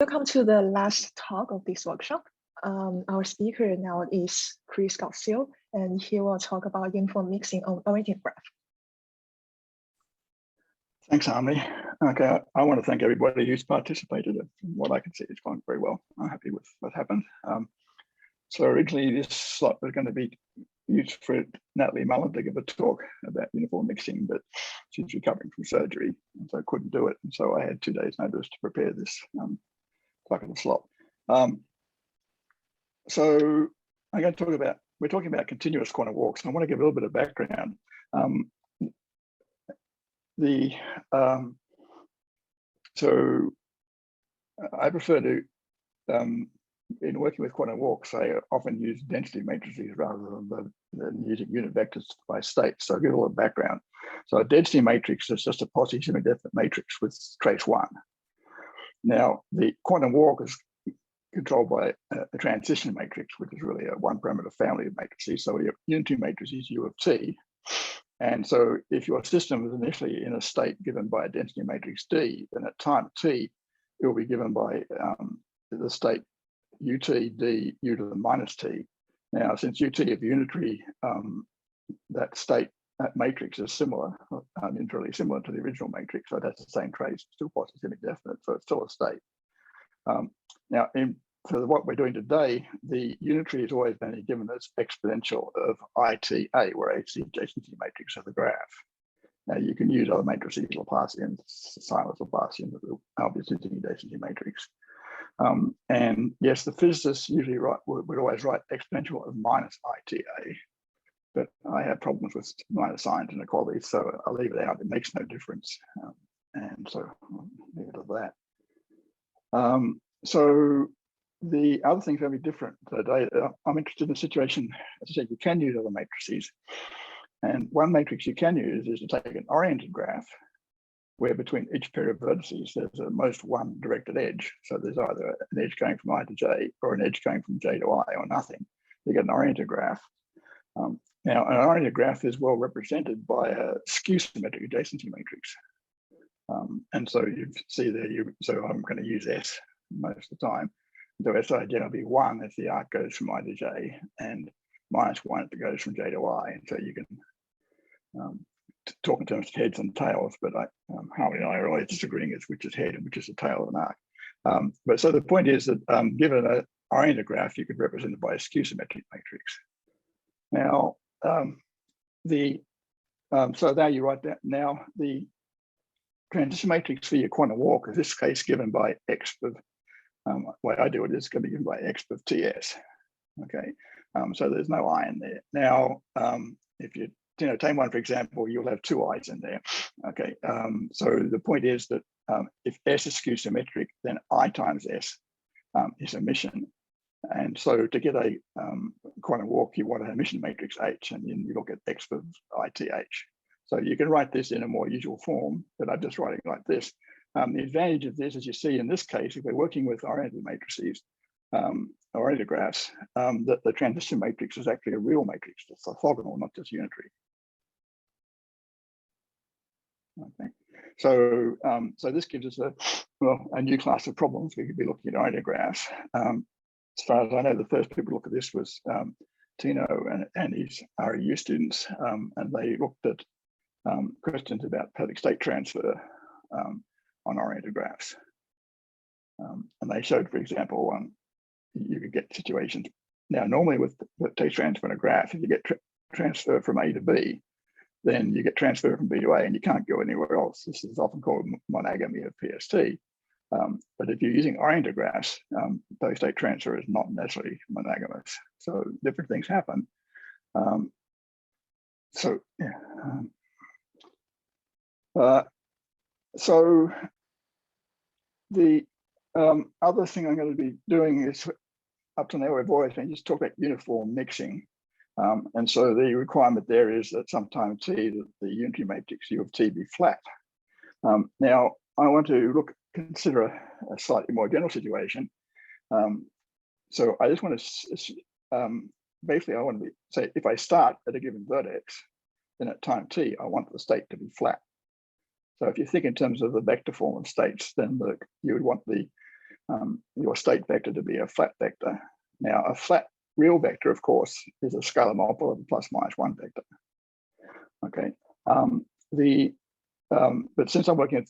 Welcome to the last talk of this workshop. Our speaker now is Godsil, and he will talk about uniform mixing on oriented graph. Thanks, Harmony. Okay, I want to thank everybody who's participated. From what I can see, it's gone very well. I'm happy with what happened. So originally this slot was going to be used for Natalie Mullen to give a talk about uniform mixing, but she's recovering from surgery, and so I couldn't do it. And so I had 2 days notice to prepare this bucket of slot. So I'm going to talk about, we're talking about continuous quantum walks. And I want to give a little bit of background. So I prefer to, in working with quantum walks, I often use density matrices rather than using unit vectors by state. So I'll give a little background. So a density matrix is just a Posse semi-definite matrix with trace 1. Now, the quantum walk is controlled by a transition matrix, which is really a one-parameter family of matrices. So your unity matrix is U of t. And so if your system is initially in a state given by a density matrix D, then at time t, it will be given by the state ut d u to the minus t. Now, since ut of unitary, that state, that matrix is similar, interally similar to the original matrix, so it has the same trace, still Posse semi-definite, so it's still a state. Now, for what we're doing today, the unitary is always going to be given as exponential of ITA, where it's the adjacency matrix of the graph. Now, you can use other matrices, Laplacian, Silas Laplacian, obviously the adjacency matrix. And yes, the physicists usually would always write exponential of minus ITA, but I have problems with minus signs and inequalities, so I'll leave it out. It makes no difference. And so I'll leave it at that. So the other thing's going to be different today. I'm interested in the situation, as I said, you can use other matrices. And one matrix you can use is to take an oriented graph where between each pair of vertices, there's at most one directed edge. So there's either an edge going from I to j or an edge going from j to I or nothing. You get an oriented graph. Now, an oriented graph is well represented by a skew symmetric adjacency matrix. And so you see there, so I'm going to use S most of the time. So SI generally will be 1 if the arc goes from I to j, and -1 if it goes from j to I. And so you can talk in terms of heads and tails, but Harmony and I are always disagreeing as which is head and which is the tail of an arc. But so the point is that given an oriented graph, you could represent it by a skew symmetric matrix. Now, so now you write that. Now the transition matrix for your quantum walk is this case given by x of, the way I do it is going to be given by x of ts. Okay, so there's no I in there. Now, if you take one for example, you'll have 2 i's in there. Okay, so the point is that if S is skew symmetric, then I times S is emission. And so to get a quantum walk, you want an emission matrix H, and then you look at x of ITH. So you can write this in a more usual form, but I'm just writing like this. The advantage of this, as you see in this case, if we're working with oriented matrices, oriented graphs, that the transition matrix is actually a real matrix. It's orthogonal, not just unitary. Okay, so so this gives us a new class of problems. We could be looking at oriented graphs. As far as I know, the first people to look at this was Tino and his REU students, and they looked at questions about pellic state transfer on oriented graphs. And they showed, for example, you could get situations. Now, normally with state transfer in a graph, if you get transfer from A to B, then you get transfer from B to A and you can't go anywhere else. This is often called monogamy of PST. But if you're using oriented graphs, pellic state transfer is not necessarily monogamous. So different things happen. So the other thing I'm going to be doing is, up to now, we've always been just talking about uniform mixing. And so the requirement there is that sometime t, that the unitary matrix U of t be flat. Now, I want to consider a slightly more general situation. So I just want to, basically I want to say, if I start at a given vertex, then at time t, I want the state to be flat. So if you think in terms of the vector form of states, then you would want the your state vector to be a flat vector. Now, a flat real vector, of course, is a scalar multiple of a plus minus 1 vector. Okay. But since I'm working at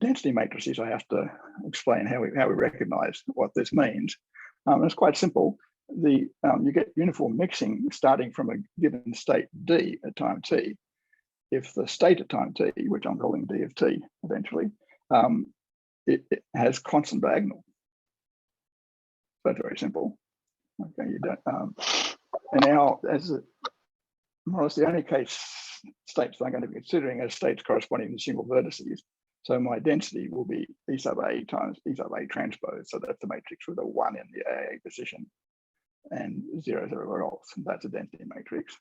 density matrices, I have to explain how we recognize what this means. It's quite simple. You get uniform mixing starting from a given state D at time t. If the state at time t, which I'm calling D of t eventually, it has constant diagonal. So it's very simple. Okay, you don't. And now, as more or less the only case states that I'm going to be considering as states corresponding to single vertices. So my density will be E sub A times E sub A transpose. So that's the matrix with a 1 in the AA position and 0, 0 everywhere else. And that's a density matrix.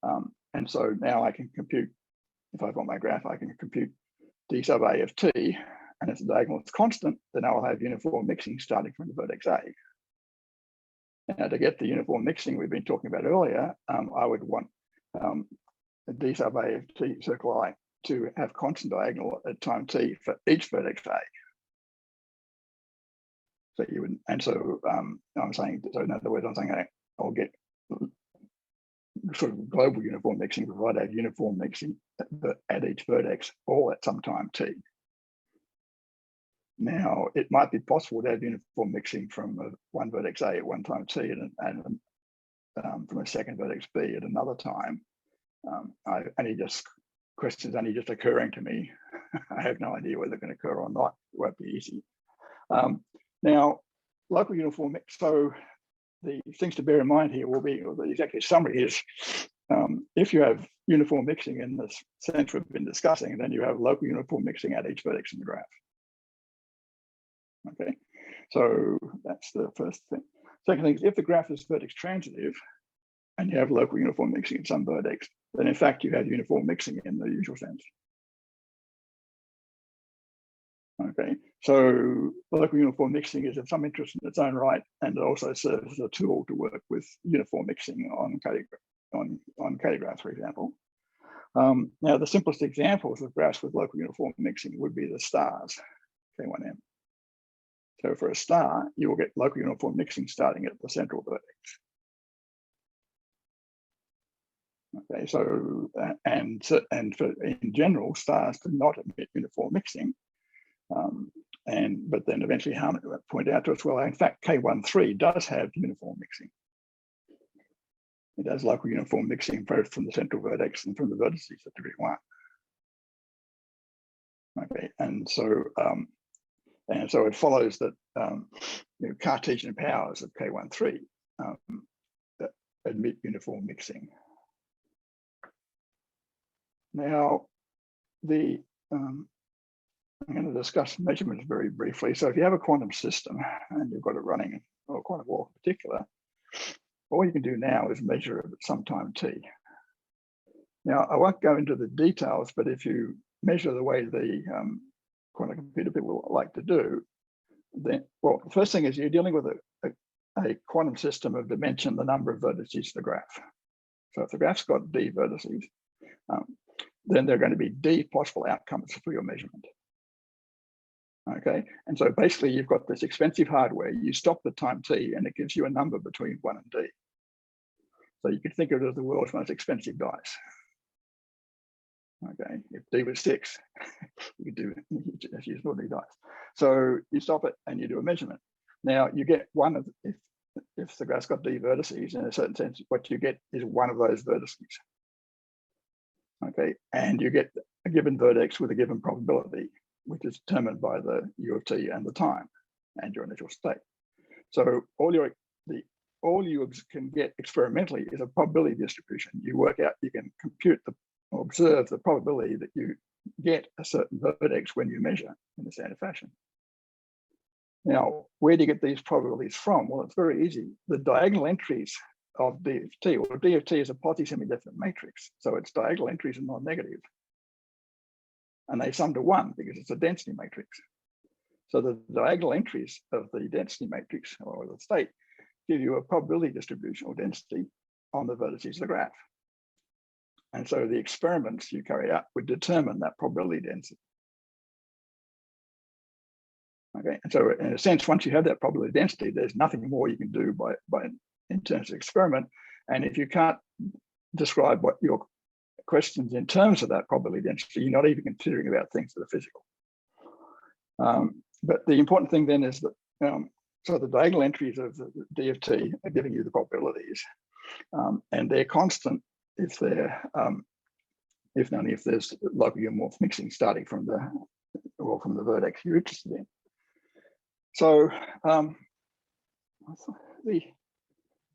And so now I can compute, if I've got my graph, I can compute D sub A of t, and if the diagonal is constant, then I'll have uniform mixing starting from the vertex A. Now, to get the uniform mixing we've been talking about earlier, I would want D sub A of t circle I to have constant diagonal at time t for each vertex A. So you would, and so I'm saying, so in other words, I'm saying I'll get sort of global uniform mixing provided I have uniform mixing at each vertex all at some time t. Now, it might be possible to have uniform mixing from one vertex A at one time t and from a second vertex B at another time. Questions only just occurring to me. I have no idea whether they're going to occur or not. It won't be easy. Now, local uniform mix. So the things to bear in mind here will be, or the executive summary is, if you have uniform mixing in the sense we've been discussing, then you have local uniform mixing at each vertex in the graph. Okay, so that's the first thing. Second thing is, if the graph is vertex transitive and you have local uniform mixing at some vertex, then in fact you have uniform mixing in the usual sense. Okay, so local uniform mixing is of some interest in its own right, and it also serves as a tool to work with uniform mixing on Cayley graphs, for example. Now, the simplest examples of graphs with local uniform mixing would be the stars, K1M. So for a star, you will get local uniform mixing starting at the central vertex. Okay, so in general, stars do not emit uniform mixing, but then eventually Harmon will point out to us, well, in fact, K13 does have uniform mixing. It has local uniform mixing both from the central vertex and from the vertices at degree 1. Okay, and so it follows that Cartesian powers of K13 admit uniform mixing. Now, I'm going to discuss measurements very briefly. So if you have a quantum system and you've got it running, or quantum walk in particular, all you can do now is measure it at some time t. Now, I won't go into the details, but if you measure the way the quantum computer people like to do, then, well, the first thing is you're dealing with a quantum system of dimension, the number of vertices of the graph. So if the graph's got d vertices, then there are going to be d possible outcomes for your measurement. Okay, and so basically you've got this expensive hardware, you stop the time t and it gives you a number between 1 and d. So you could think of it as the world's most expensive dice. Okay, if d was 6, you could just use ordinary dice. So you stop it and you do a measurement. Now you get one of, if the graph's got d vertices, in a certain sense, what you get is one of those vertices. Okay, and you get a given vertex with a given probability, which is determined by the u of t and the time and your initial state. So all you can get experimentally is a probability distribution. You work out, you can compute or observe the probability that you get a certain vertex when you measure in a standard fashion. Now, where do you get these probabilities from? Well, it's very easy. The diagonal entries of d of t, or d of t is a poly-semi-definite matrix, so its diagonal entries are non-negative. And they sum to 1 because it's a density matrix. So the diagonal entries of the density matrix, or the state, give you a probability distribution or density on the vertices of the graph. And so the experiments you carry out would determine that probability density. Okay, and so in a sense, once you have that probability density, there's nothing more you can do by in terms of experiment. And if you can't describe what your questions in terms of that probability density, you're not even considering about things that are physical. But the important thing then is that so the diagonal entries of the D of t are giving you the probabilities, and they're constant if they're if only if there's local unimorph mixing starting from the vertex you're interested in. So I'm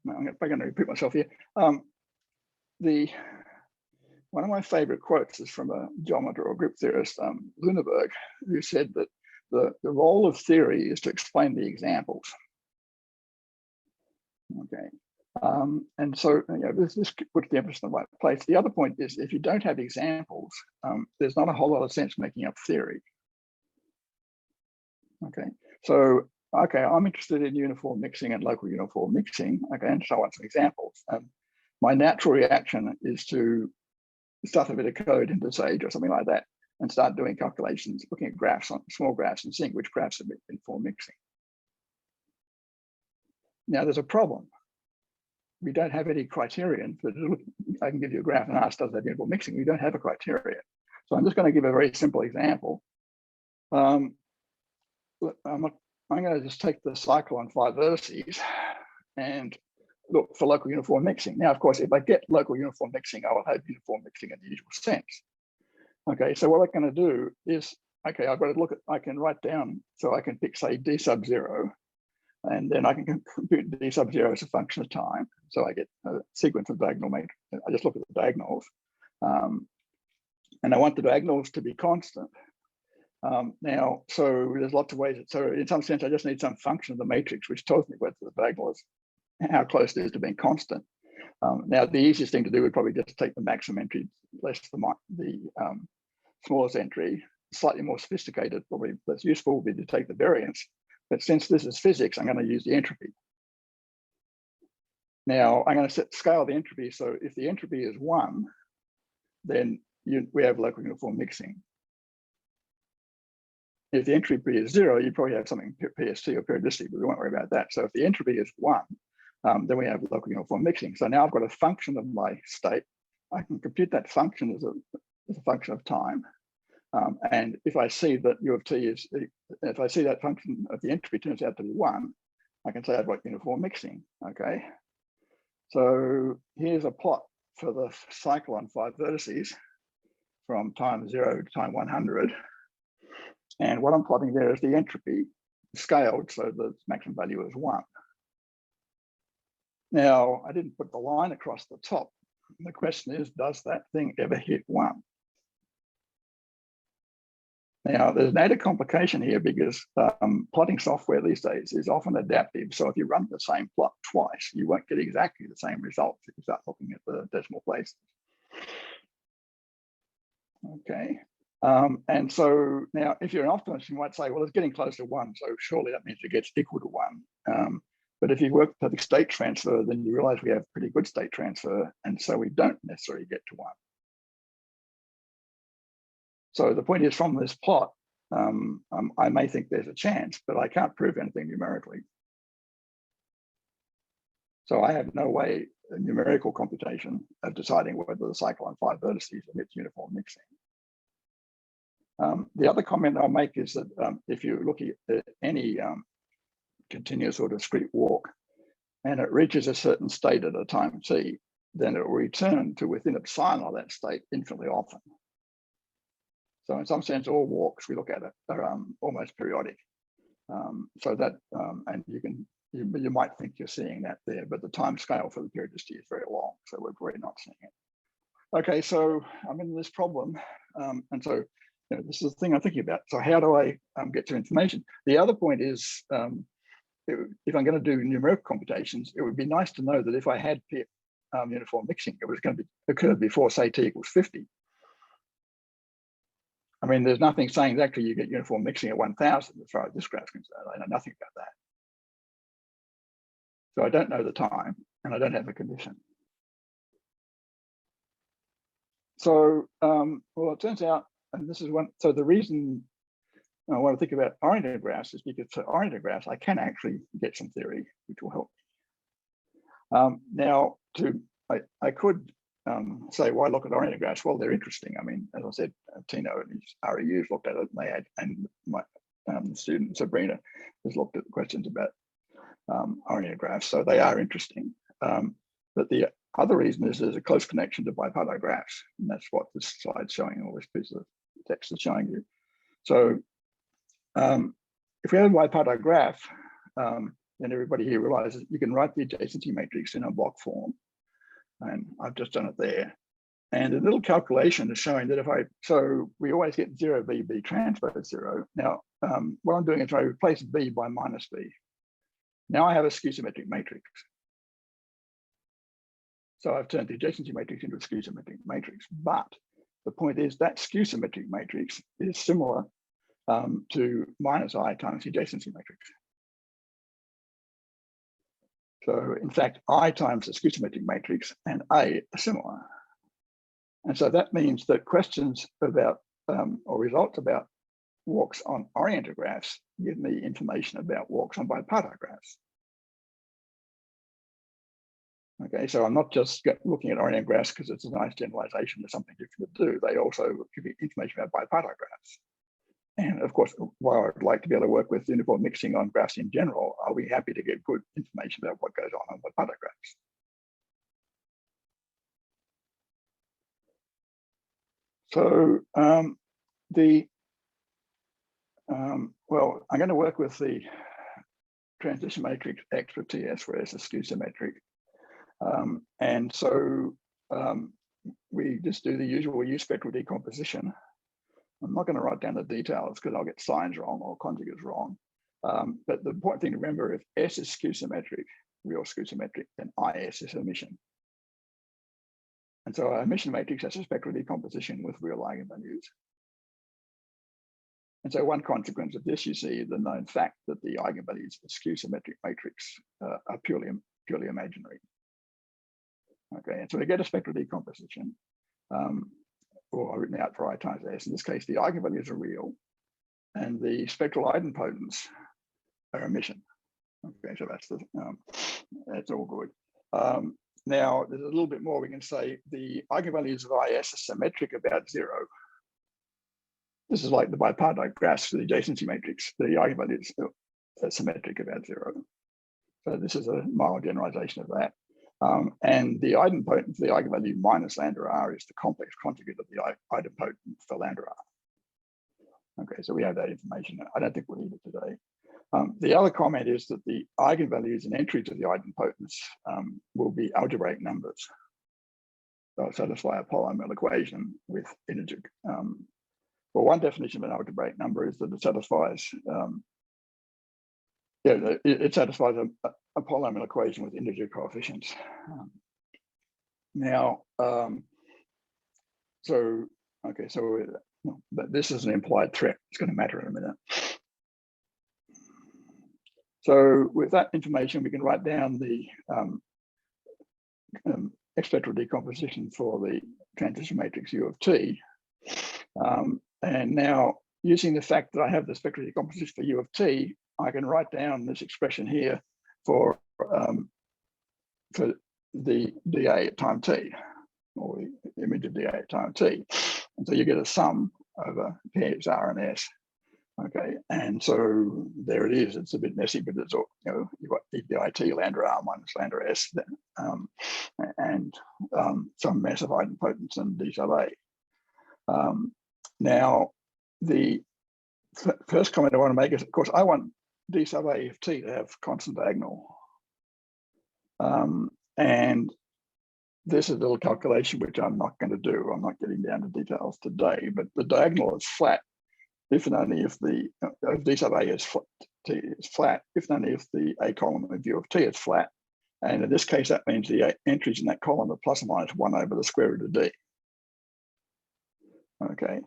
going to repeat myself here. One of my favorite quotes is from a geometer or group theorist, Lueneburg, who said that the role of theory is to explain the examples. Okay, and so this puts the emphasis in the right place. The other point is if you don't have examples, there's not a whole lot of sense making up theory. Okay, so I'm interested in uniform mixing and local uniform mixing. Okay, and so I want some examples. My natural reaction is to stuff a bit of code into Sage or something like that and start doing calculations, looking at graphs, on small graphs, and seeing which graphs are uniform mixing. Now there's a problem. We don't have any criterion for I can give you a graph and ask, does that have uniform mixing? We don't have a criterion. So I'm just going to give a very simple example. I'm going to just take the cycle on 5 vertices and look for local uniform mixing. Now, of course, if I get local uniform mixing, I will have uniform mixing in the usual sense. Okay, so what I'm going to do is, okay, I've got to look at, I can write down, so I can pick, say, d sub 0, and then I can compute d sub 0 as a function of time. So I get a sequence of diagonal matrix. I just look at the diagonals. And I want the diagonals to be constant. Now, so there's lots of ways. So in some sense, I just need some function of the matrix, which tells me whether the diagonal is, how close it is to being constant. Now, the easiest thing to do would probably just take the maximum entry less the smallest entry. Slightly more sophisticated, probably less useful would be to take the variance. But since this is physics, I'm going to use the entropy. Now, I'm going to scale the entropy. So if the entropy is 1, then we have local uniform mixing. If the entropy is 0, you probably have something PST or periodicity, but we won't worry about that. So if the entropy is 1, then we have local uniform mixing. So now I've got a function of my state. I can compute that function as a function of time. And if I see that U of t is, if I see that function of the entropy turns out to be 1, I can say I've got uniform mixing, okay? So here's a plot for the cycle on 5 vertices from time 0 to time 100. And what I'm plotting there is the entropy scaled, so the maximum value is 1. Now, I didn't put the line across the top. The question is, does that thing ever hit 1? Now, there's an added complication here because plotting software these days is often adaptive. So if you run the same plot twice, you won't get exactly the same results if you start looking at the decimal places. Okay. And so now, if you're an optimist, you might say, well, it's getting close to 1, so surely that means it gets equal to 1. But if you work with perfect state transfer, then you realize we have pretty good state transfer, and so we don't necessarily get to 1. So the point is, from this plot, I may think there's a chance, but I can't prove anything numerically. So I have no way, a numerical computation, of deciding whether the cycle on 5 vertices emits uniform mixing. The other comment I'll make is that if you're looking at any continuous or discrete walk, and it reaches a certain state at a time t, then it will return to within epsilon of that state infinitely often. So in some sense, all walks we look at it are almost periodic. So that, and you might think you're seeing that there, but the time scale for the periodicity is very long, so we're really not seeing it. Okay, so I'm in this problem, and so this is the thing I'm thinking about. So how do I get to information? The other point is, if I'm going to do numerical computations, it would be nice to know that if I had uniform mixing, it was going to occur before, say, t equals 50. I mean, there's nothing saying exactly you get uniform mixing at 1000 as far as this graph is concerned. I know nothing about that. So I don't know the time, and I don't have a condition. So, well, it turns out, and this is one, so the reason I want to think about oriented graphs is because for oriented graphs, I can actually get some theory, which will help. Now, I could say, why look at oriented graphs? Well, they're interesting. I mean, as I said, Tino and his REUs looked at it, and they had, and my student Sabrina has looked at questions about oriented graphs, so they are interesting. But the other reason is there's a close connection to bipartite graphs, and that's what this slide's showing, or this piece of text is showing you. So if we have a bipartite graph, then everybody here realizes you can write the adjacency matrix in a block form. And I've just done it there. And a little calculation is showing that so we always get 0 B, B transpose 0. Now, what I'm doing is I replace B by minus B. Now I have a skew symmetric matrix. So I've turned the adjacency matrix into a skew symmetric matrix. But the point is that skew symmetric matrix is similar to minus I times the adjacency matrix. So in fact, I times the skew symmetric matrix and A are similar. And so that means that questions about or results about walks on oriented graphs give me information about walks on bipartite graphs. Okay, so I'm not just looking at oriented graphs because it's a nice generalization, there's something different to do. They also give me information about bipartite graphs. And of course, while I'd like to be able to work with uniform mixing on graphs in general, I'll be happy to get good information about what goes on bipartite graphs. So well, I'm going to work with the transition matrix X for TS, where it's a skew symmetric. And so we just do the usual U spectral decomposition. I'm not going to write down the details because I'll get signs wrong or conjugates wrong. But the important thing to remember, if S is skew symmetric, real skew symmetric, then IS is emission. And so our emission matrix has a spectral decomposition with real eigenvalues. And so one consequence of this, you see the known fact that the eigenvalues of the skew symmetric matrix are purely imaginary. Okay, and so we get a spectral decomposition, or written out for I times S. In this case, the eigenvalues are real, and the spectral idempotents are emission. Okay, so that's all good. Now, there's a little bit more we can say. The eigenvalues of IS are symmetric about 0. This is like the bipartite graphs for the adjacency matrix. The eigenvalues are symmetric about 0. So this is a mild generalization of that. And the idempotent for the eigenvalue minus lambda r is the complex conjugate of the idempotent for lambda r. Okay, so we have that information. I don't think we'll need it today. The other comment is that the eigenvalues and entries of the idempotents will be algebraic numbers. They'll satisfy a polynomial equation with integer. Well, one definition of an algebraic number is that it satisfies, it satisfies a polynomial equation with integer coefficients. So this is an implied threat. It's going to matter in a minute. So with that information, we can write down the spectral decomposition for the transition matrix U of t. And now, using the fact that I have the spectral decomposition for U of t, I can write down this expression here for the dA at time t, or the image of dA at time t. And so you get a sum over pairs R and S. Okay, and so there it is. It's a bit messy, but it's all, you've got EBIT lambda R minus lambda S, and some massive idempotents and D sub A. Now, the first comment I want to make is, of course, I want D sub A of t to have constant diagonal. And this is a little calculation which I'm not going to do. I'm not getting down to details today, but the diagonal is flat if and only if the D sub A is flat, if and only if the A column of U of t is flat. And in this case, that means the entries in that column are plus or minus 1 over the square root of D. Okay.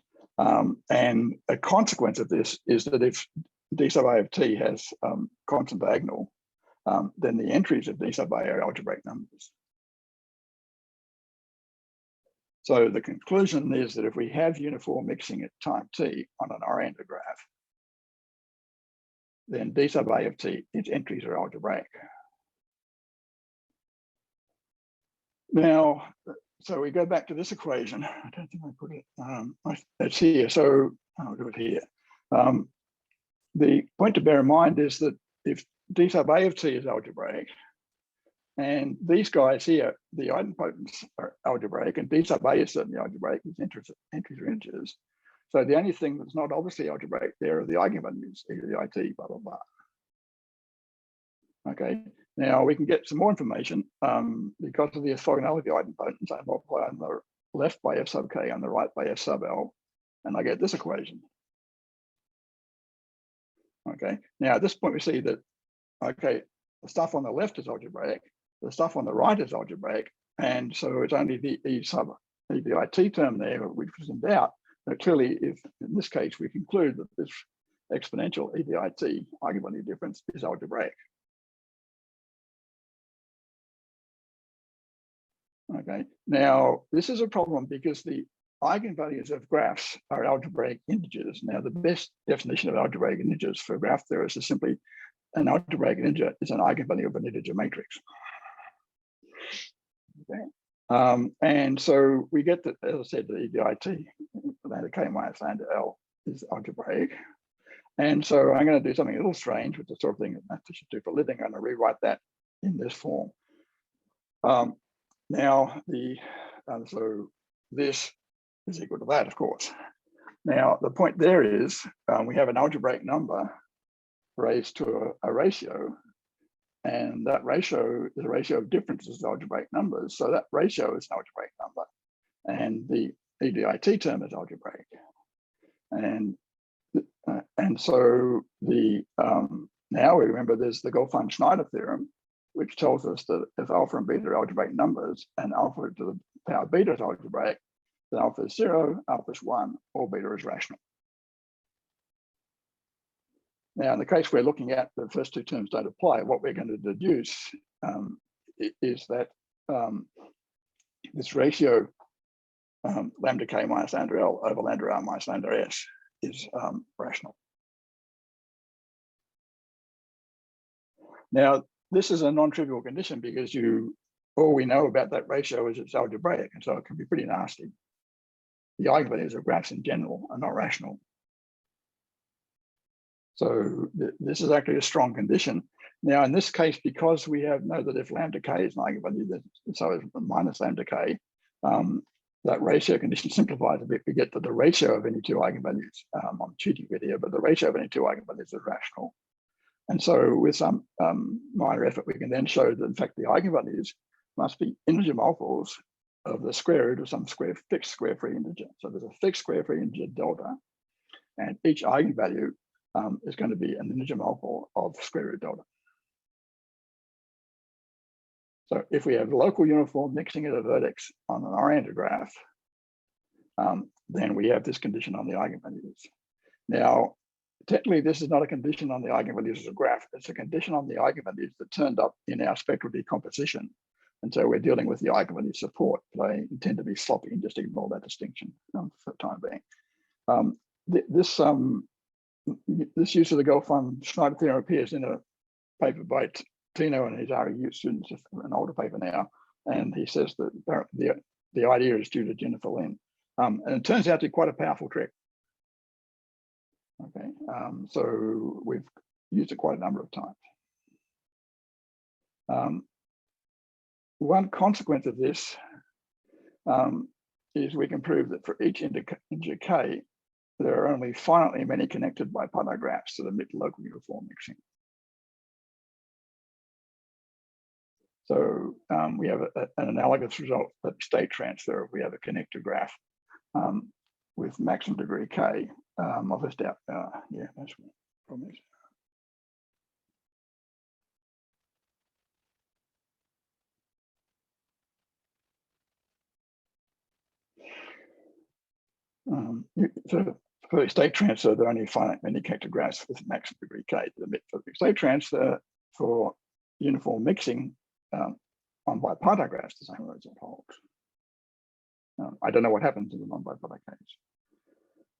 And a consequence of this is that if D sub A of t has constant diagonal, then the entries of D sub A are algebraic numbers. So the conclusion is that if we have uniform mixing at time t on an oriented graph, then d sub a of t, its entries are algebraic. Now, so we go back to this equation. I don't think I put it, it's here, so I'll do it here. The point to bear in mind is that if d sub a of t is algebraic, and these guys here, the idempotents are algebraic, and d sub a is certainly algebraic, because entries are integers. So the only thing that's not obviously algebraic there are the eigenvalues, either the IT, blah, blah, blah. Okay, now we can get some more information because of the orthogonality idempotents. I multiply on the left by f sub k, on the right by f sub l, and I get this equation. Okay, now at this point we see that, okay, the stuff on the left is algebraic, the stuff on the right is algebraic, and so it's only the e sub the IT term there which was in doubt. Now clearly, if in this case we conclude that this exponential EVIT eigenvalue difference is algebraic. Okay, now this is a problem because the eigenvalues of graphs are algebraic integers. Now the best definition of algebraic integers for graph theorists is simply an algebraic integer is an eigenvalue of an integer matrix. Okay. And so we get that, as I said, the EVIT, lambda k minus lambda L is algebraic. And so I'm going to do something a little strange with the sort of thing that mathematicians do for a living. I'm going to rewrite that in this form. Now, so this is equal to that, of course. Now, the point there is we have an algebraic number raised to a ratio, and that ratio is a ratio of differences of algebraic numbers. So that ratio is an algebraic number, and the EVIT term is algebraic. And so the now we remember there's the Schneider theorem, which tells us that if alpha and beta are algebraic numbers and alpha to the power beta is algebraic, then alpha is 0, alpha is 1, or beta is rational. Now, in the case we're looking at, the first two terms don't apply. What we're going to deduce is that this ratio lambda k minus lambda L over lambda R minus lambda S is rational. Now, this is a non-trivial condition because all we know about that ratio is it's algebraic, and so it can be pretty nasty. The eigenvalues of graphs in general are not rational. So this is actually a strong condition. Now, in this case, because we know that if lambda k is an eigenvalue, so is minus lambda k, that ratio condition simplifies a bit. We get that the ratio of any two eigenvalues, I'm cheating a bit here, but the ratio of any two eigenvalues is rational. And so with some minor effort, we can then show that in fact the eigenvalues must be integer multiples of the square root of some fixed square-free integer. So there's a fixed square-free integer delta, and each eigenvalue is going to be an integer multiple of square root delta. So if we have local uniform mixing at a vertex on an oriented graph, then we have this condition on the eigenvalues. Now, technically, this is not a condition on the eigenvalues of a graph. It's a condition on the eigenvalues that turned up in our spectral decomposition. And so we're dealing with the eigenvalue support, but I intend to be sloppy and just ignore that distinction for the time being. This use of the Schneider theorem appears in a paper by Tino and his REU students, an older paper now, and he says that the idea is due to Jennifer Lin. And it turns out to be quite a powerful trick. Okay, so we've used it quite a number of times. One consequence of this is we can prove that for each integer k, there are only finitely many connected bipartite graphs that emit local uniform mixing. So we have an analogous result at state transfer if we have a connected graph with maximum degree k of this doubt. Yeah, that's what the problem is. So for state transfer, there are only finite many connected graphs with maximum degree k that emit. For state transfer for uniform mixing on bipartite graphs, the same result holds. I don't know what happens in the non-bipartite case.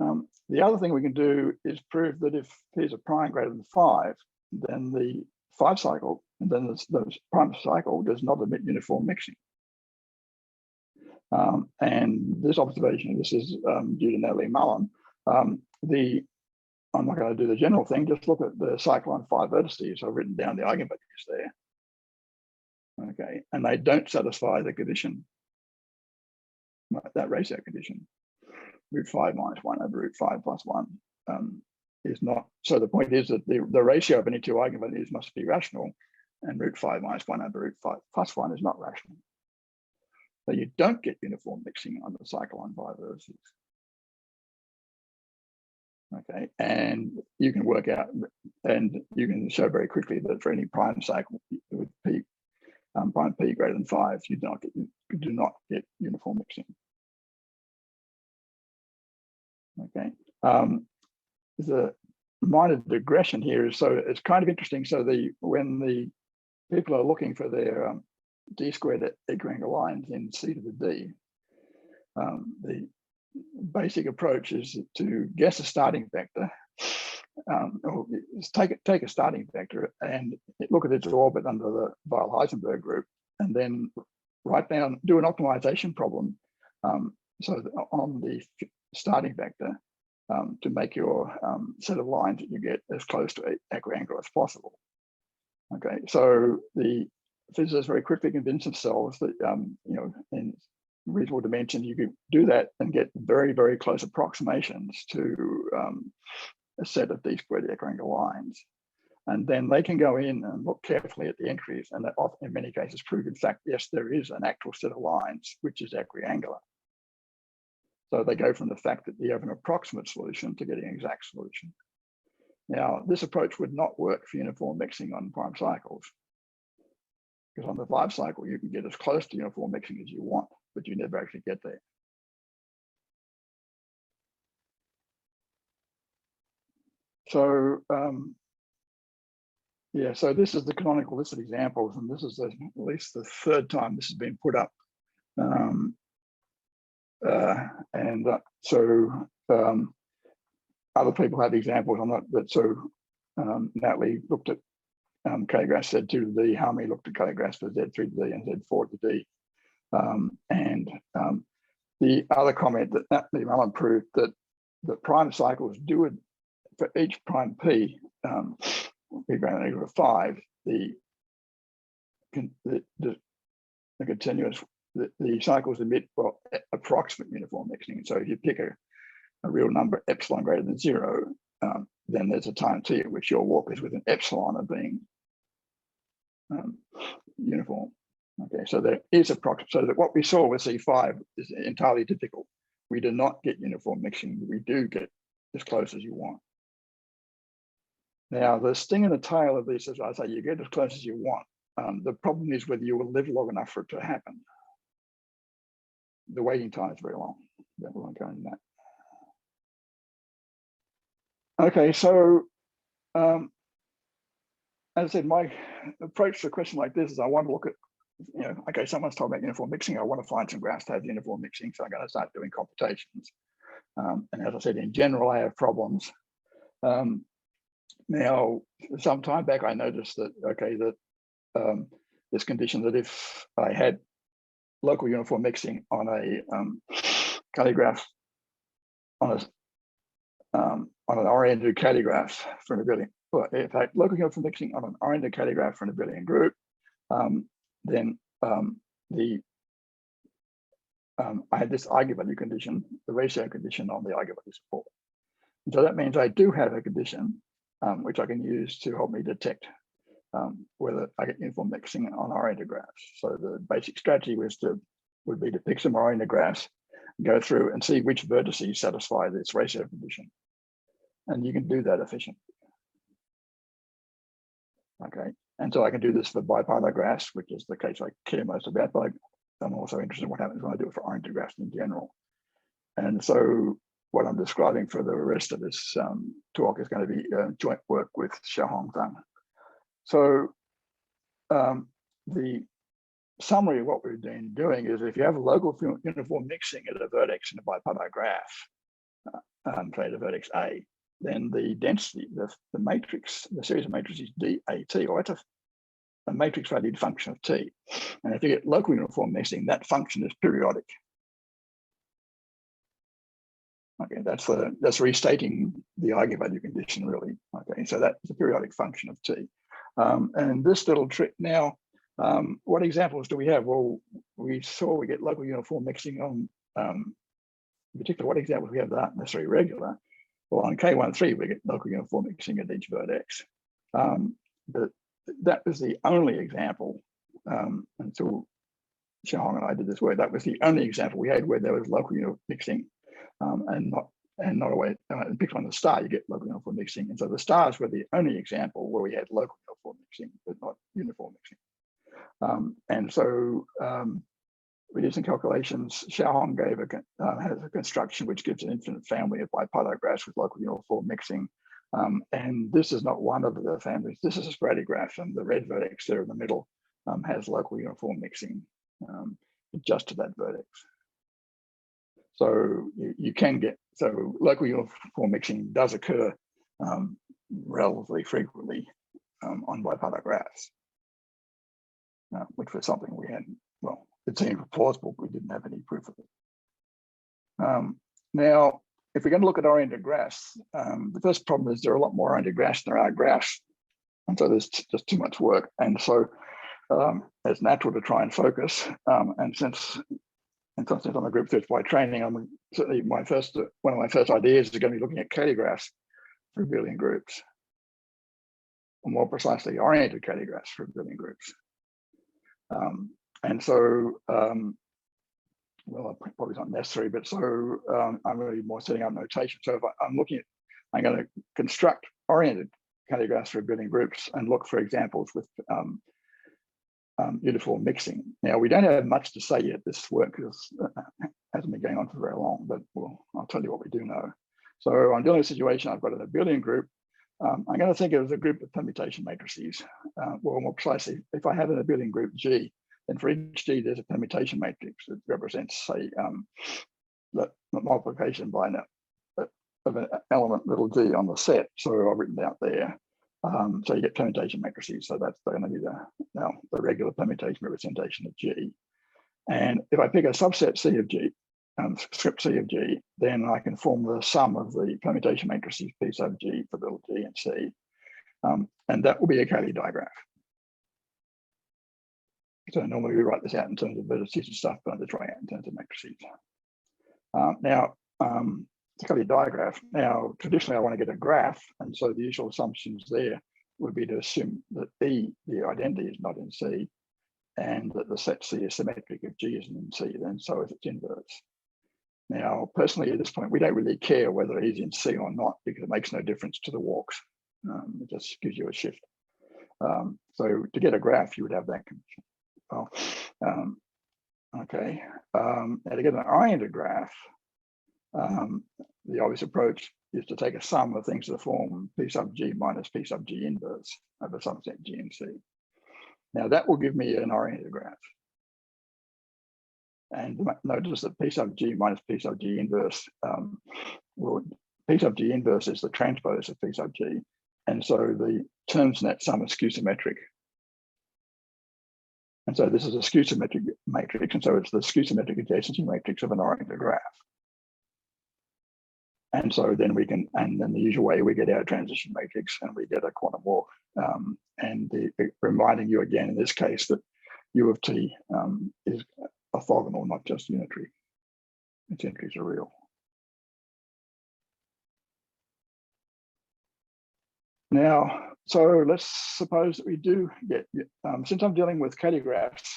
The other thing we can do is prove that if p is a prime greater than 5, then the 5 cycle, and then the prime cycle does not emit uniform mixing. And this observation, this is due to Natalie Mullen. I'm not going to do the general thing, just look at the cycle on 5 vertices. I've written down the eigenvalues there. Okay, and they don't satisfy the condition, that ratio condition. √5 minus 1 over √5 plus 1 is not. So the point is that the ratio of any two eigenvalues must be rational, and √5 minus 1 over √5 plus 1 is not rational. So you don't get uniform mixing on the cycle on 5 vertices. Okay, and you can work out, and you can show very quickly that for any prime cycle with p, prime p greater than 5, you do not get uniform mixing. Okay, the minor digression here is, so it's kind of interesting. So when the people are looking for their d squared equiangle lines in C to the d, the basic approach is to guess a starting vector, or take a starting vector and look at its orbit under the Weil-Heisenberg group, and then write down, do an optimization problem so on the starting vector to make your set of lines that you get as close to equiangle as possible. Okay, so the physicists very quickly convinced themselves that in reasonable dimensions you could do that and get very, very close approximations to a set of d squared equiangle lines. And then they can go in and look carefully at the entries, and that often, in many cases, prove, in fact, yes, there is an actual set of lines which is equiangular. So they go from the fact that you have an approximate solution to getting an exact solution. Now, this approach would not work for uniform mixing on prime cycles, because on the 5 cycle, you can get as close to uniform mixing as you want, but you never actually get there. So, yeah, so this is the canonical list of examples, and this is at least the 3rd time this has been put up. Other people have examples on that, but so Natalie looked at Cayley graphs Z2 to D, Harmy looked at Cayley graphs for Z3 to D and Z4 to D. The other comment that Natalie Mullen proved that the prime cycles do it for each prime P, P greater than or equal to 5, the continuous, the cycles emit, well, approximate uniform mixing. So if you pick a real number epsilon greater than 0, then there's a time t at which your walk is within epsilon of being uniform. Okay, so there is approximate. So that what we saw with C5 is entirely typical. We do not get uniform mixing. We do get as close as you want. Now, the sting in the tail of this is, I say, you get as close as you want. The problem is whether you will live long enough for it to happen. The waiting time is very long. We won't go into that. Okay, so as I said, my approach to a question like this is I want to look at, okay, someone's talking about uniform mixing. I want to find some graphs to have uniform mixing, so I'm going to start doing computations. And as I said, in general, I have problems. Now, some time back, I noticed that, okay, that this condition that if I had local uniform mixing on a Cayley graph, on an oriented Cayley graph for an abelian, well, if I had local uniform mixing on an oriented Cayley graph for an abelian group, then I had this eigenvalue condition, the ratio condition on the eigenvalue support. And so that means I do have a condition which I can use to help me detect whether I get uniform mixing on oriented graphs. So the basic strategy would be to pick some oriented graphs, go through and see which vertices satisfy this ratio condition. And you can do that efficiently. Okay, and so I can do this for bipolar graphs, which is the case I care most about, but I'm also interested in what happens when I do it for oriented graphs in general. And so what I'm describing for the rest of this talk is going to be joint work with Xiaohong Zhang. So the summary of what we've been doing is if you have a local uniform mixing at a vertex in a bipolar graph, say the vertex A, then the density, the matrix, the series of matrices DAT, or that's a matrix valued function of T. And if you get local uniform mixing, that function is periodic. Okay, that's restating the eigenvalue condition, really. Okay, so that's a periodic function of T. And this little trick now, what examples do we have? Well, we saw we get local uniform mixing on, in particular, what examples we have that aren't necessarily regular. Well, on K13, we get local uniform mixing at each vertex. But that was the only example until Xiaohong and I did this work. That was the only example we had where there was local uniform mixing and not a way. Pick on the star, you get local uniform mixing, and so the stars were the only example where we had local uniform mixing, but not uniform mixing. And so we did some calculations. Xiaohong gave has a construction which gives an infinite family of bipolar graphs with local uniform mixing. And this is not one of the families. This is a sporadic graph, and the red vertex there in the middle has local uniform mixing just to that vertex. So you can get, so local uniform mixing does occur relatively frequently on bipolar graphs, which was something we had, well, it seemed plausible, but we didn't have any proof of it. Now, if we're going to look at oriented graphs, the first problem is there are a lot more oriented graphs than there are graphs. And so there's just too much work. And so it's natural to try and focus. And since I'm a group theorist by training, I'm certainly one of my first ideas is going to be looking at Cayley graphs for abelian groups, or more precisely, oriented Cayley graphs for abelian groups. And so, well, probably not necessary, but so I'm really more setting up notation. So if I'm going to construct oriented Cayley graphs for abelian groups and look for examples with uniform mixing. Now, we don't have much to say yet. This work hasn't been going on for very long, but I'll tell you what we do know. So I'm dealing with a situation, I've got an abelian group. I'm going to think of it as a group of permutation matrices. Well, more precisely, if I have an abelian group G, then for each G, there's a permutation matrix that represents, say, the multiplication by of an element little d on the set. So I've written it out there. So you get permutation matrices. So that's going to be the regular permutation representation of G. And if I pick a subset C of G, script C of G, then I can form the sum of the permutation matrices P sub G for little g and C. And that will be a Cayley digraph. So normally we write this out in terms of vertices and stuff, but I'm just writing out in terms of matrices. Now, it's a Cayley digraph. Now, traditionally I want to get a graph, and so the usual assumptions there would be to assume that E, the identity, is not in C, and that the set C is symmetric if G isn't in C, then so is its inverse. Now, personally, at this point, we don't really care whether he's in C or not, because it makes no difference to the walks. It just gives you a shift. So to get a graph, you would have that condition. Well, okay. Now to get an oriented graph, the obvious approach is to take a sum of things to the form P sub G minus P sub G inverse over some set G and C. Now that will give me an oriented graph. And notice that P sub G minus P sub G inverse, P sub G inverse is the transpose of P sub G. And so the terms in that sum are skew symmetric. And so this is a skew symmetric matrix. And so it's the skew symmetric adjacency matrix of an oriented graph. And so then we can, and then the usual way we get our transition matrix and we get a quantum walk. Reminding you again, in this case, that U of T is orthogonal, not just unitary. Its entries are real. Now, so let's suppose that we do get, since I'm dealing with Cayley graphs,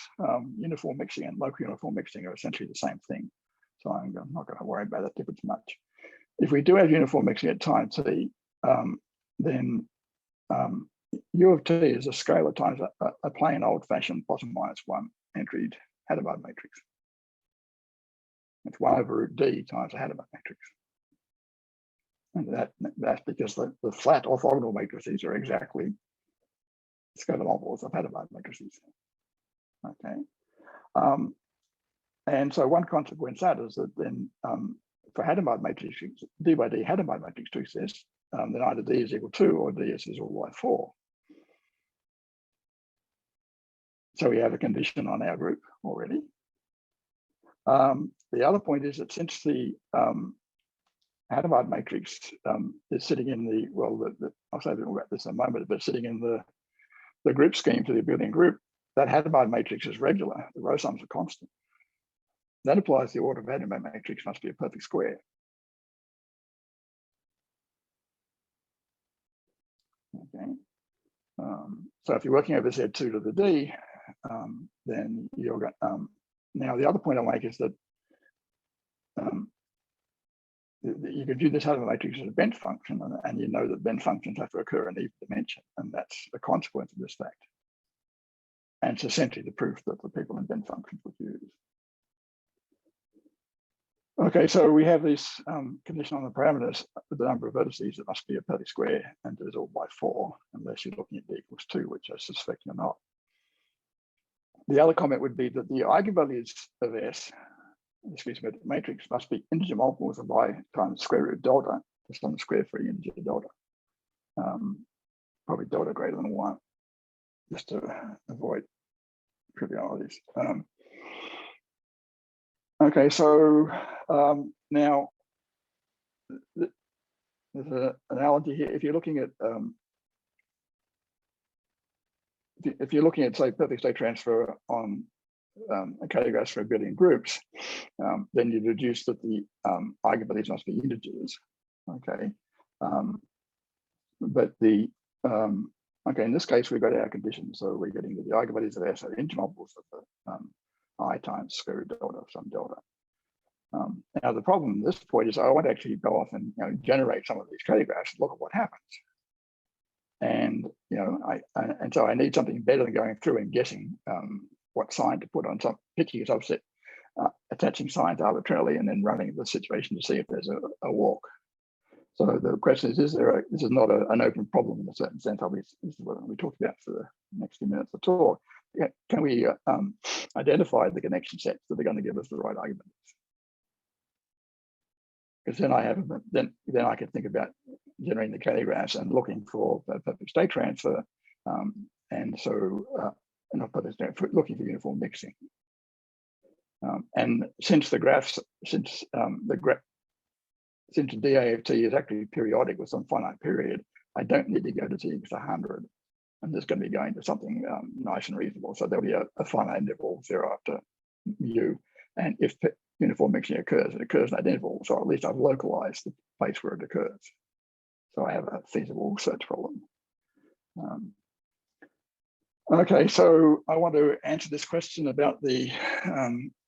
uniform mixing and local uniform mixing are essentially the same thing. So I'm not going to worry about that difference much. If we do have uniform mixing at time t, then U of T is a scalar times a plain old-fashioned bottom minus one entried Hadamard matrix. It's 1 over root D times a Hadamard matrix. And that's because the flat orthogonal matrices are exactly scalar multiples of Hadamard matrices. Okay. And so one consequence of that is that then for Hadamard matrices, D by D Hadamard matrix to exist, then either D is equal to or D is equal by 4. So we have a condition on our group already. The other point is that since the Hadamard matrix is sitting in the, well, I'll say a bit more about this in a moment, but sitting in the group scheme for the abelian group, that Hadamard matrix is regular. The row sums are constant. That applies the order of Hadamard matrix must be a perfect square. Okay. So if you're working over Z2 to the D, then you're going. Now the other point I'll make is that you can view this Hadamard matrix as a bent function, and you know that bent functions have to occur in even dimension, and that's a consequence of this fact. And it's essentially the proof that the people in bent functions would use. Okay, so we have this condition on the parameters, the number of vertices that must be a perfect square and divisible by 4, unless you're looking at D equals 2, which I suspect you're not. The other comment would be that the eigenvalues of S, this symmetric matrix, must be integer multiples of y times square root of delta, to some square free integer delta. Probably delta greater than 1, just to avoid trivialities. Okay, so now there's an analogy here. If you're looking at say perfect state transfer on a Cayley graph for abelian groups, then you deduce that the eigenvalues must be integers. Okay, but the okay, in this case we've got our condition, so we're getting that the eigenvalues of S are integer multiples of the I times square root delta of some delta. Now the problem at this point is I want to actually go off and generate some of these Cayley graphs and look at what happens. And so I need something better than going through and guessing what sign to put on some, picking a subset, attaching signs arbitrarily, and then running the situation to see if there's a walk. So the question is there this is not an open problem in a certain sense. Obviously, this is what we talked about for the next few minutes of talk. Can we identify the connection sets that are going to give us the right arguments? Because then I have then I can think about generating the Cayley graphs and looking for a perfect state transfer, and so not perfect state, looking for uniform mixing. And since the graphs, since the DAFT is actually periodic with some finite period, I don't need to go to T equals 100. And there's going to be going to something nice and reasonable. So there'll be a finite interval 0 after mu. And if uniform mixing occurs, it occurs in that interval. So at least I've localized the place where it occurs. So I have a feasible search problem. Okay, so I want to answer this question about the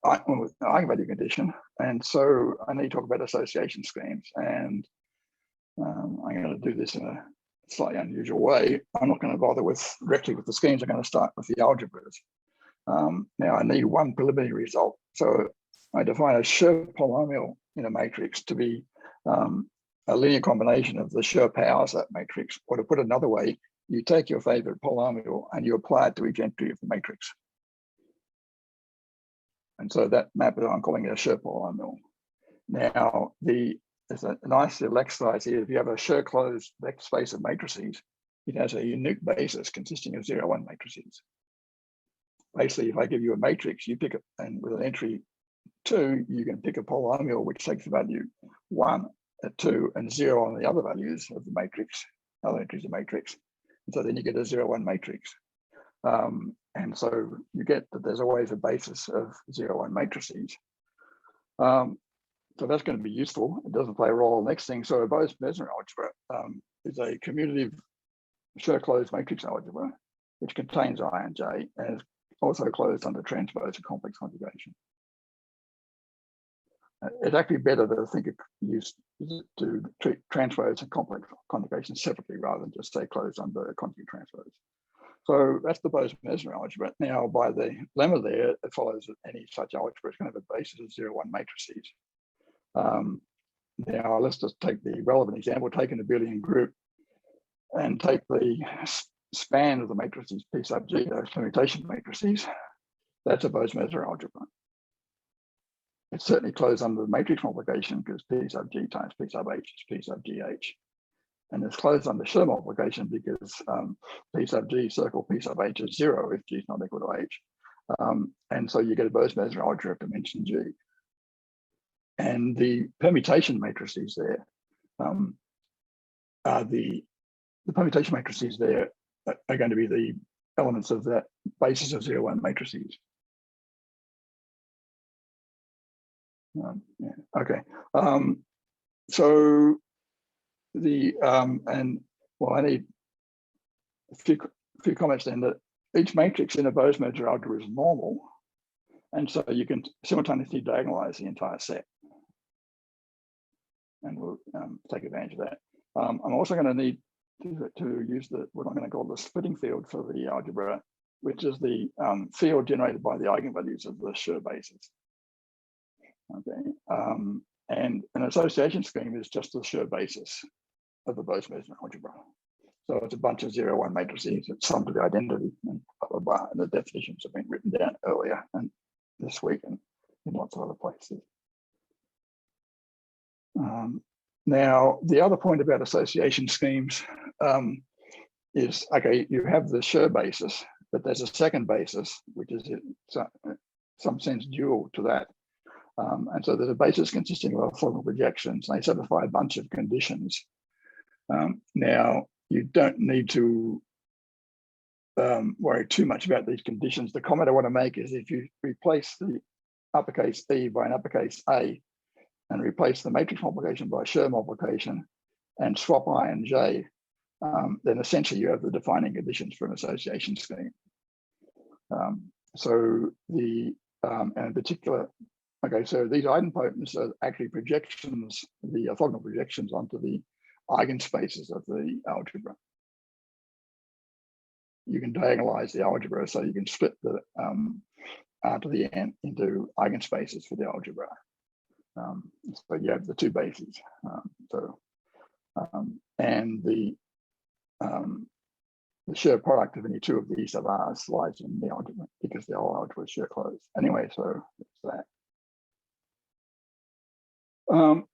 eigenvalue condition. And so I need to talk about association schemes. And I'm going to do this in a slightly unusual way. I'm not going to bother directly with the schemes. I'm going to start with the algebras. Now I need one preliminary result. So I define a Schur polynomial in a matrix to be a linear combination of the Schur powers of that matrix, or to put it another way, you take your favorite polynomial and you apply it to each entry of the matrix. And so that map is I'm calling it a Schur polynomial. Now there's a nice little exercise here. If you have a Schur closed vector space of matrices, it has a unique basis consisting of 0, 1 matrices. Basically, if I give you a matrix, you pick it, and with an entry 2, you can pick a polynomial which takes the value 1 at 2 and 0 on the other values of the matrix, other entries of the matrix. And so then you get a 0, 1 matrix. And so you get that there's always a basis of 0, 1 matrices. So that's going to be useful. It doesn't play a role in the next thing. So a Bose-Mesmer algebra is a commutative Schur closed matrix algebra, which contains I and J, and is also closed under transpose and complex conjugation. It's actually better to think of to treat transpose and complex conjugation separately rather than just say closed under conjugate transpose. So that's the Bose-Mesmer algebra. Now, by the lemma there, it follows that any such algebra is going to have a basis of 0, 1 matrices. Now, let's just take the relevant example, take an abelian group and take the span of the matrices P sub G, those permutation matrices. That's a Bose-Mesmer algebra. it's certainly closed under the matrix multiplication because P sub G times P sub H is P sub GH. And it's closed under Schur multiplication because P sub G circle P sub H is 0 if G is not equal to H. And so you get a Bose-Mesmer algebra of dimension G. And the permutation matrices there are the permutation matrices there are going to be the elements of that basis of 0, 1 matrices. Yeah, okay. So the and well, I need a few comments then that each matrix in a Bose-Mesmer algebra is normal, and so you can simultaneously diagonalize the entire set, and we'll take advantage of that. I'm also going to need to use what I'm going to call the splitting field for the algebra, which is the field generated by the eigenvalues of the Schur basis. Okay, and an association scheme is just the Schur basis of the Bose-Mesmer algebra. So it's a bunch of 0, 1 matrices that sum to the identity, and blah, blah, blah. And the definitions have been written down earlier and this week and in lots of other places. Now, the other point about association schemes is, okay, you have the Schur basis, but there's a second basis, which is in some sense dual to that. And so there's a basis consisting of orthogonal projections. They satisfy a bunch of conditions. Now, you don't need to worry too much about these conditions. The comment I want to make is if you replace the uppercase E by an uppercase A and replace the matrix multiplication by Schur multiplication and swap I and J, then essentially you have the defining conditions for an association scheme. So the, and in particular, okay, so these idempotents are actually projections, the orthogonal projections onto the eigenspaces of the algebra. You can diagonalize the algebra, so you can split the R to the N into eigenspaces for the algebra. So you have the two bases. And the Schur product of any two of these sub R's lies in the algebra because the whole algebra is Schur closed. Anyway, so it's that.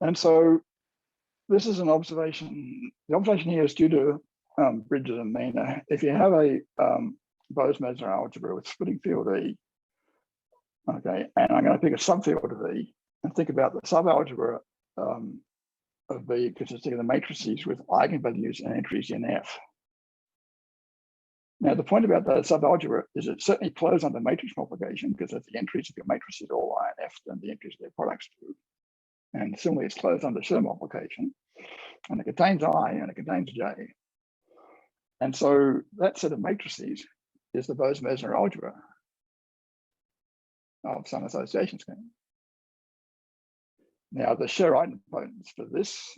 And so this is an observation. The observation here is due to Bridges and Mina. If you have a Bose-Mesmer algebra with splitting field E, okay, and I'm going to pick a subfield of E and think about the subalgebra of B consisting of the matrices with eigenvalues and entries in F. Now, the point about the subalgebra is it certainly closes under matrix multiplication because if the entries of your matrices all lie in F, then the entries of their products do. And similarly, it's closed under Schur multiplication, and it contains I and it contains J. And so that set of matrices is the Bose-Mesmer algebra of some association scheme. Now, the Schur idempotents for this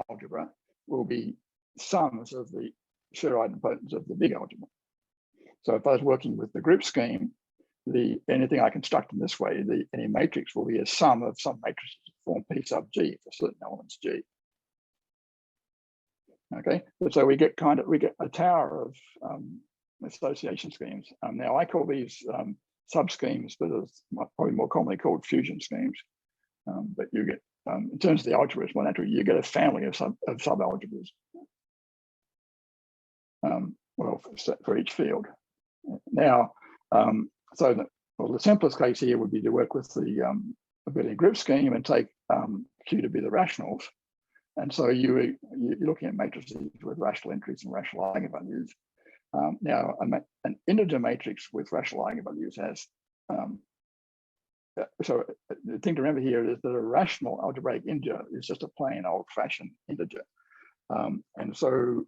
algebra will be sums of the Schur idempotents of the big algebra. So if I was working with the group scheme, anything I construct in this way, any matrix will be a sum of some matrices that form P sub G for certain elements G. Okay, so we get a tower of association schemes. Now I call these sub schemes, but it's probably more commonly called fusion schemes. But you get, in terms of the algebra, it's one entry, you get a family of subalgebras. Well, for each field. Now, so the simplest case here would be to work with the abelian group scheme and take Q to be the rationals. And so you're looking at matrices with rational entries and rational eigenvalues. Now, an integer matrix with rational eigenvalues has, so the thing to remember here is that a rational algebraic integer is just a plain old-fashioned integer. And so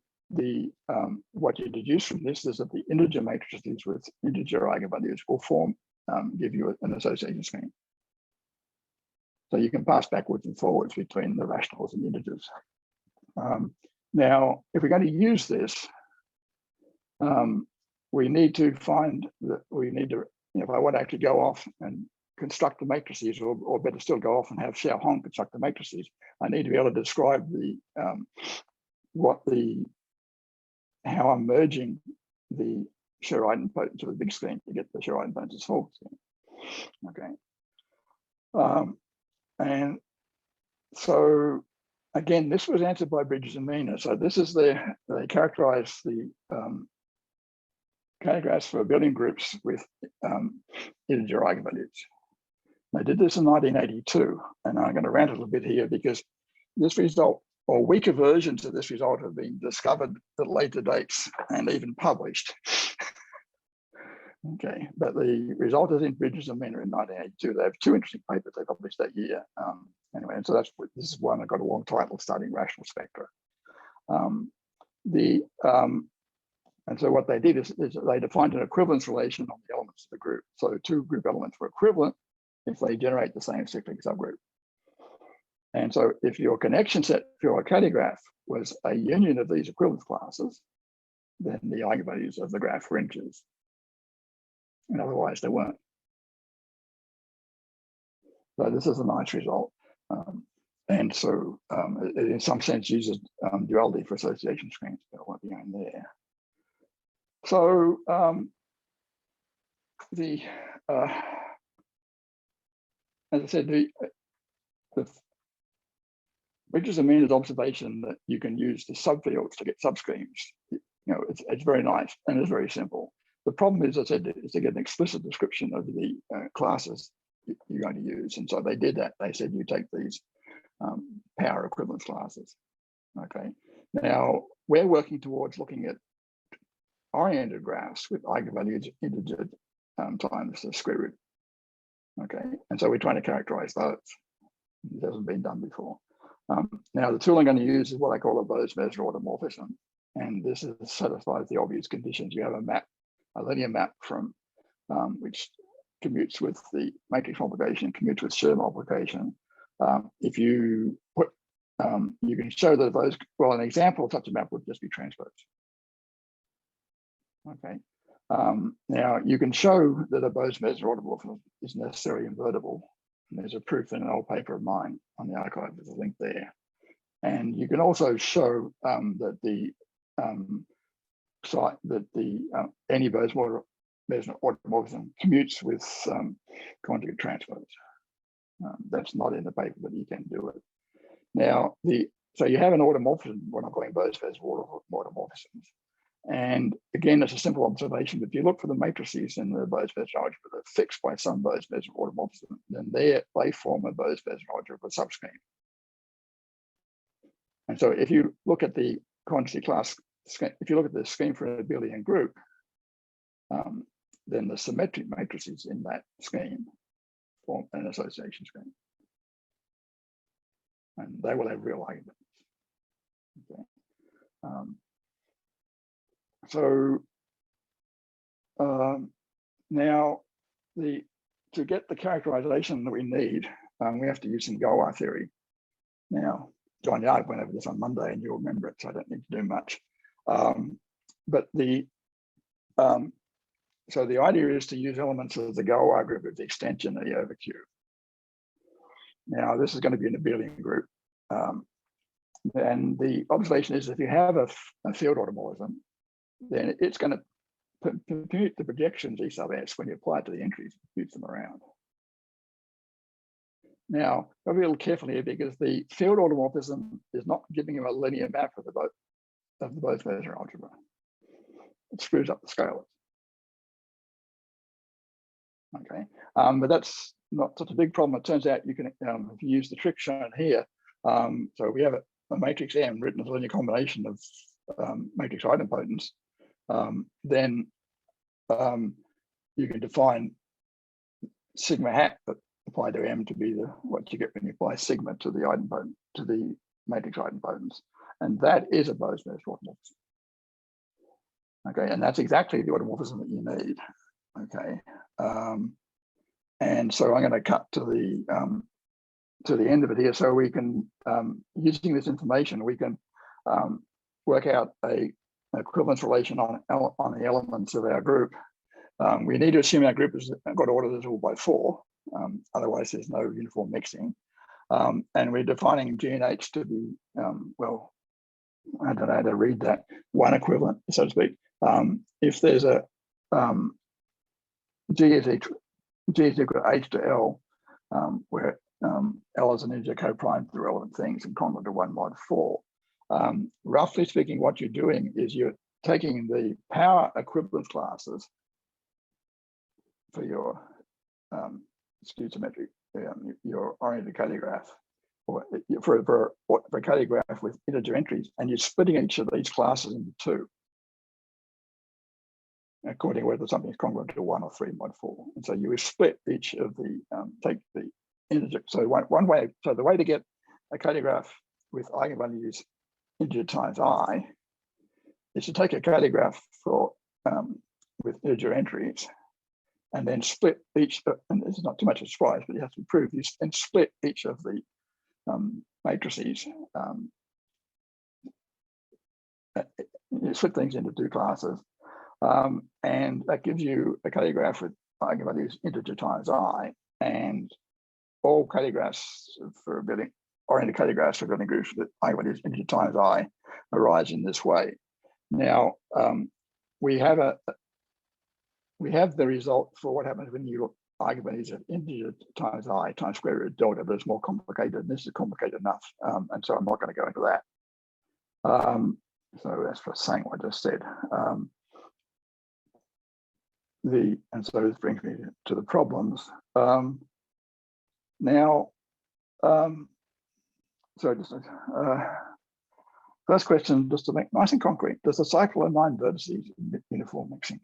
what you deduce from this is that the integer matrices with integer eigenvalues will give you an association scheme. So you can pass backwards and forwards between the rationals and the integers. Now, if we're going to use this, we need to find that if I want to actually go off and construct the matrices, or better still go off and have Xiaohong construct the matrices, I need to be able to describe how I'm merging the Schur idempotents of the big scheme to get the Schur idempotents as full scheme. Okay. And so again, this was answered by Bridges and Mina. So this is they characterize the K-graphs for abelian groups with integer eigenvalues. They did this in 1982, and I'm going to rant a little bit here because this result, or weaker versions of this result, have been discovered at later dates and even published. Okay, but the result is in Bridges and Mina in 1982. They have two interesting papers they published that year. Anyway, and so this is one that got a long title, Studying Rational Spectra. And so what they did is they defined an equivalence relation on the elements of the group. So two group elements were equivalent if they generate the same cyclic subgroup. And so if your connection set for your Cayley graph was a union of these equivalence classes, then the eigenvalues of the graph were integers. And otherwise they weren't. So this is a nice result. And so it in some sense uses duality for association screens, but I won't be going there. So as I said, the Bridges and Mina's observation that you can use the subfields to get subschemes, it's very nice and it's very simple. The problem is, as I said, is to get an explicit description of the classes you're going to use. And so they did that. They said you take these power equivalence classes. Okay. Now we're working towards looking at oriented graphs with eigenvalues integer times the square root. Okay. And so we're trying to characterize those. It hasn't been done before. Now the tool I'm going to use is what I call a Bose-Messer automorphism. And this satisfies the obvious conditions. You have a map, a linear map from which commutes with the matrix multiplication, commutes with Schur multiplication. If you put, you can show that those, well, an example of such a map would just be transpose. Okay. Now you can show that a Bose-Messer automorphism is necessarily invertible. And there's a proof in an old paper of mine on the archive. There's a link there. And you can also show that the any Bose-Messer automorphism commutes with conjugate transpose. That's not in the paper, but you can do it. Now, so you have an automorphism, what I'm calling Bose-Messer automorphisms. And again, it's a simple observation. If you look for the matrices in the Bose-Messer algebra that are fixed by some Bose-Messer automorphism, then they form a Bose-Messer algebra subscheme. And so if you look at the quantity class, if you look at the scheme for an abelian group, then the symmetric matrices in that scheme form an association scheme. And they will have real arguments. Okay. Now to get the characterization that we need, we have to use some Goa theory. Now, John Yard went over this on Monday and you'll remember it, so I don't need to do much. But so the idea is to use elements of the Goa group of the extension E over Q. Now, this is going to be an abelian group. And the observation is if you have a field automorphism, then it's going to compute the projections E sub S when you apply it to the entries, compute them around. Now, I'll be a little careful here because the field automorphism is not giving you a linear map of the Bose-Messer algebra. It screws up the scalars. Okay, but that's not such a big problem. It turns out you can, if you use the trick shown here, so we have a matrix M written as a linear combination of matrix idempotents, then you can define sigma hat but apply to M to be what you get when you apply sigma to the idempotent, to the matrix idempotents, and that is a Bose-Messer automorphism. Okay, and that's exactly the automorphism that you need. Okay, and so I'm going to cut to the end of it here, so we can, using this information, we can work out an equivalence relation on the elements of our group. We need to assume our group has got order divisible by 4, otherwise there's no uniform mixing. And we're defining G and H to be, well, I don't know how to read that, one equivalent, so to speak. If there's a G is equal to H to L, where L as an integer co-prime the relevant things and congruent to 1 mod 4. Roughly speaking, what you're doing is you're taking the power equivalence classes for your skew symmetric, your oriented Cayley graph, or for a Cayley graph with integer entries, and you're splitting each of these classes into 2, according to whether something is congruent to 1 or 3 mod 4. And so you would split each of the, take the integer. So one way, so the way to get a Cayley graph with eigenvalues integer times I is to take a Cayley graph for with integer entries, and then split each, and this is not too much of a surprise, but you have to prove this, and split each of the matrices, you split things into 2 classes, and that gives you a Cayley graph with eigenvalues integer times I, and all Cayley graphs for abelian, oriented Cayley graphs for abelian groups with eigenvalues integer times I arise in this way. Now, we have the result for what happens when you look eigenvalues of integer times I times square root of delta, but it's more complicated, and this is complicated enough, and so I'm not going to go into that. So that's for saying what I just said. And so this brings me to the problems. Now, so just first question, just to make nice and concrete, does the cycle of 9 vertices admit uniform mixing?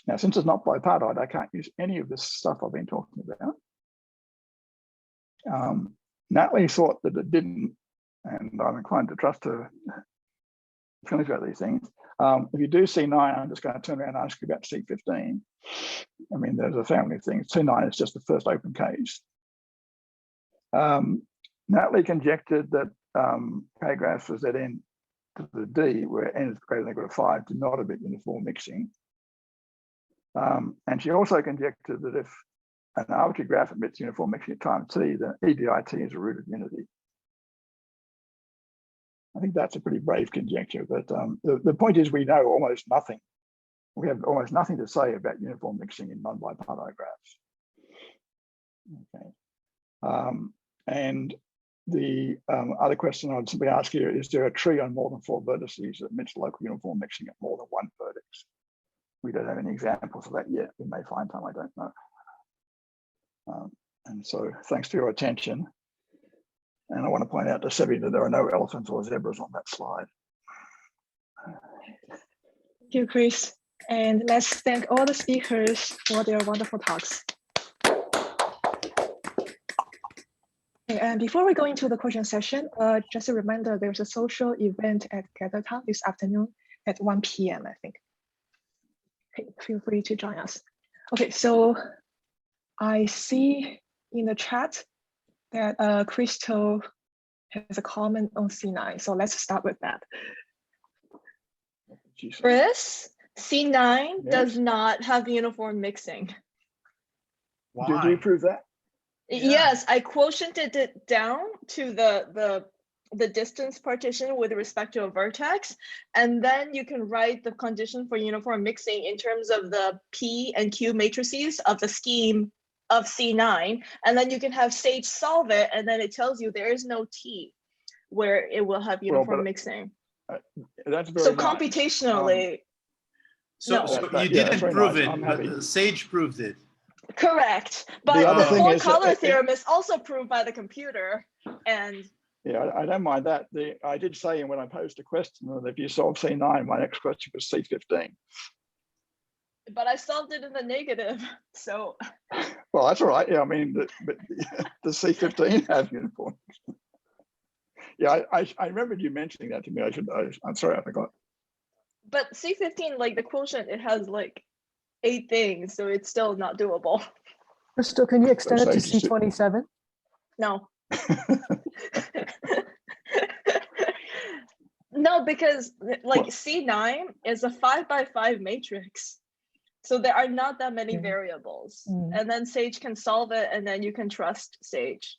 Now, since it's not bipartite, I can't use any of this stuff I've been talking about. Natalie thought that it didn't, and I'm inclined to trust her feelings about these things. If you do C9, I'm just going to turn around and ask you about C15. I mean, there's a family of things. C9 is just the first open case. Natalie conjectured that K graphs for Zn to the D, where n is greater than or equal to 5, do not admit uniform mixing. And she also conjectured that if an arbitrary graph admits uniform mixing at time t, then EDIT is a root of unity. I think that's a pretty brave conjecture, but the point is we know almost nothing. We have almost nothing to say about uniform mixing in non-bipartite graphs. Okay. And the other question I'd simply ask you, is there a tree on more than 4 vertices that admits local uniform mixing at more than 1 vertex? We don't have any examples of that yet. We may find some, I don't know. And so thanks for your attention. And I want to point out to Sebi that there are no elephants or zebras on that slide. Thank you, Chris. And let's thank all the speakers for their wonderful talks. Okay, and before we go into the question session, just a reminder, there's a social event at GatherTown this afternoon at 1 p.m., I think. Okay, feel free to join us. Okay, so I see in the chat that Crystal has a comment on C9. So let's start with that. Chris, C9 does not have uniform mixing. Why? Did you prove that? Yeah. Yes, I quotiented it down to the distance partition with respect to a vertex, and then you can write the condition for uniform mixing in terms of the P and Q matrices of the scheme of C9, and then you can have Sage solve it, and then it tells you there is no T where it will have uniform mixing. That's very so nice. Computationally. So you didn't prove nice. it, but Sage proved it. Correct, but the whole color theorem is also proved by the computer, and yeah, I don't mind that. I did say when I posed a question that if you solve C9, my next question was C15. But I solved it in the negative, so. Well, that's all right. Yeah, I mean, the C15 have uniform. Yeah, I remembered you mentioning that to me. I'm sorry, I forgot. But C15, like the quotient, it has like 8 things, so it's still not doable. Crystal, can you extend it to C27? No. No, because like C9 is a 5x5 matrix. So there are not that many variables. And then Sage can solve it, and then you can trust Sage.